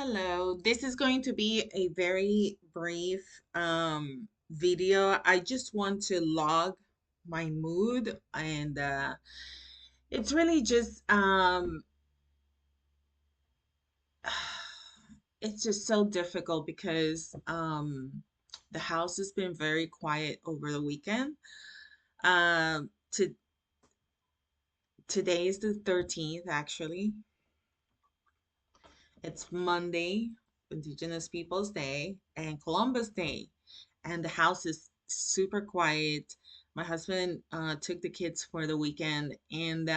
Hello, this is going to be a very brief video. I just want to log my mood and it's really just it's just so difficult because the house has been very quiet over the weekend. To Today is the 13th actually. It's Monday, Indigenous Peoples Day and Columbus Day, and the house is super quiet. My husband took the kids for the weekend, and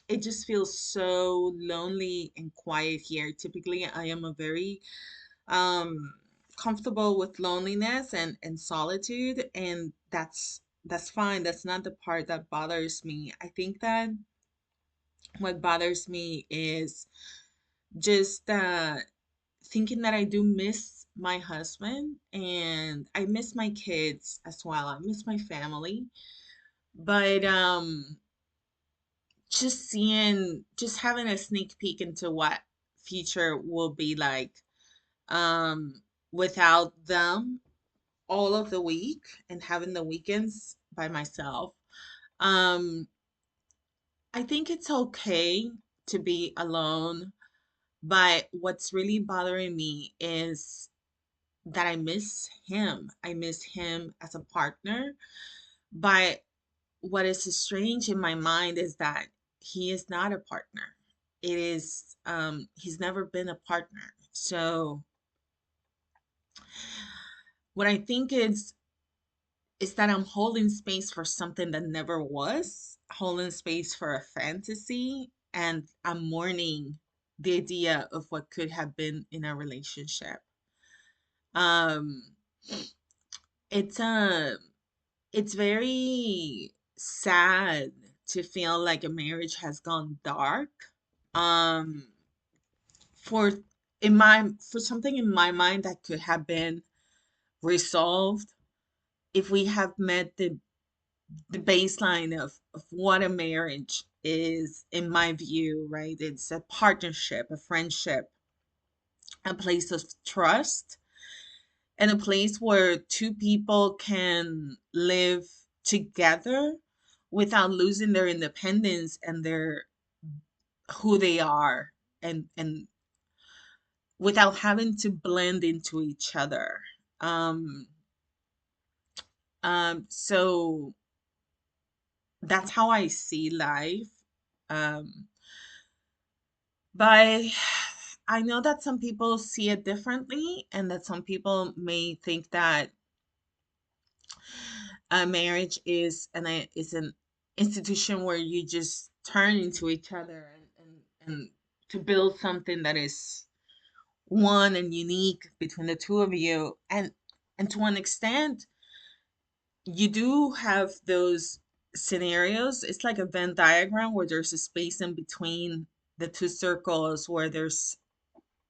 it just feels so lonely and quiet here. Typically, I am a very um, comfortable with loneliness and solitude, and that's fine. That's not the part that bothers me. I think that what bothers me is just thinking that I do miss my husband and I miss my kids as well. I miss my family. But just having a sneak peek into what future will be like um without them all of the week and having the weekends by myself. Um I think it's okay to be alone, but what's really bothering me is that I miss him. I miss him as a partner. But what is strange in my mind is that he is not a partner. He's never been a partner. So what I think is that I'm holding space for something that never was, holding space for a fantasy, and I'm mourning the idea of what could have been in a relationship. Um, it's it's very sad to feel like a marriage has gone dark. Um, for for something in my mind that could have been resolved if we have met the baseline of what a marriage is, in my view, right? It's a partnership, a friendship, a place of trust, and a place where two people can live together without losing their independence and their who they are, and without having to blend into each other. um so that's how I see life. um but I know that some people see it differently, and that some people may think that a marriage is an institution where you just turn into each other and to build something that is one and unique between the two of you. And to an extent you do have those scenarios. It's like a Venn diagram where there's a space in between the two circles where there's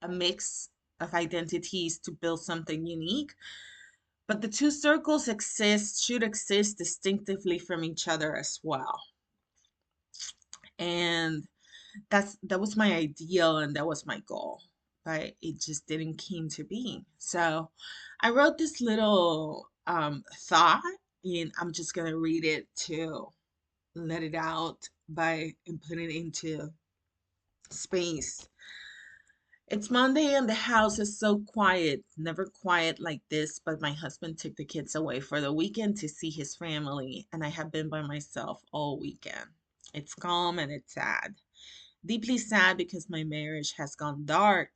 a mix of identities to build something unique. But the two circles should exist distinctively from each other as well. And that was my ideal and that was my goal. But it just didn't came to be. So I wrote this little thought, and I'm just gonna read it to let it out by and put it into space. It's Monday and the house is so quiet, never quiet like this, but my husband took the kids away for the weekend to see his family, and I have been by myself all weekend. It's calm and it's sad. Deeply sad because my marriage has gone dark.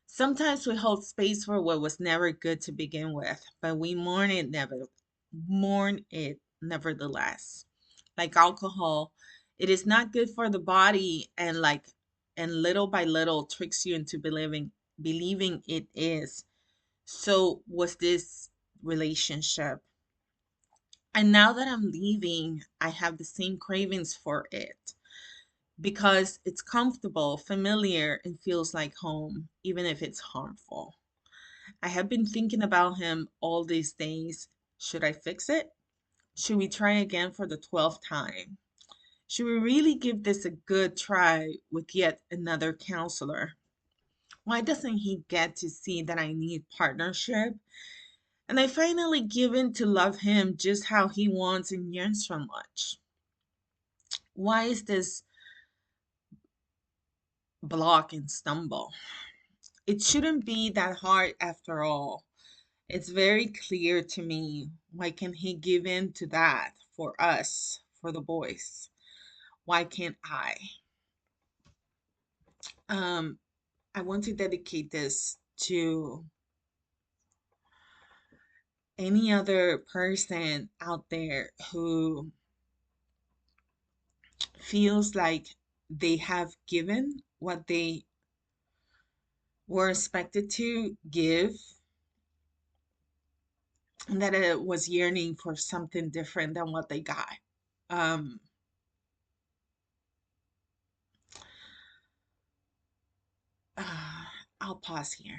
Sometimes we hold space for what was never good to begin with, but we mourn it nevertheless. Like alcohol, it is not good for the body, and little by little tricks you into believing it is. So was this relationship. And now that I'm leaving, I have the same cravings for it because it's comfortable, familiar, and feels like home, even if it's harmful. I have been thinking about him all these days. Should I fix it? Should we try again for the 12th time? Should we really give this a good try with yet another counselor? Why doesn't he get to see that I need partnership? And I finally give in to love him just how he wants and yearns so much. Why is this block and stumble? It shouldn't be that hard after all. It's very clear to me. Why can't he give in to that for us, for the boys? Why can't I? Um, I want to dedicate this to any other person out there who feels like they have given what they were expected to give, and that it was yearning for something different than what they got. Um, uh, I'll pause here.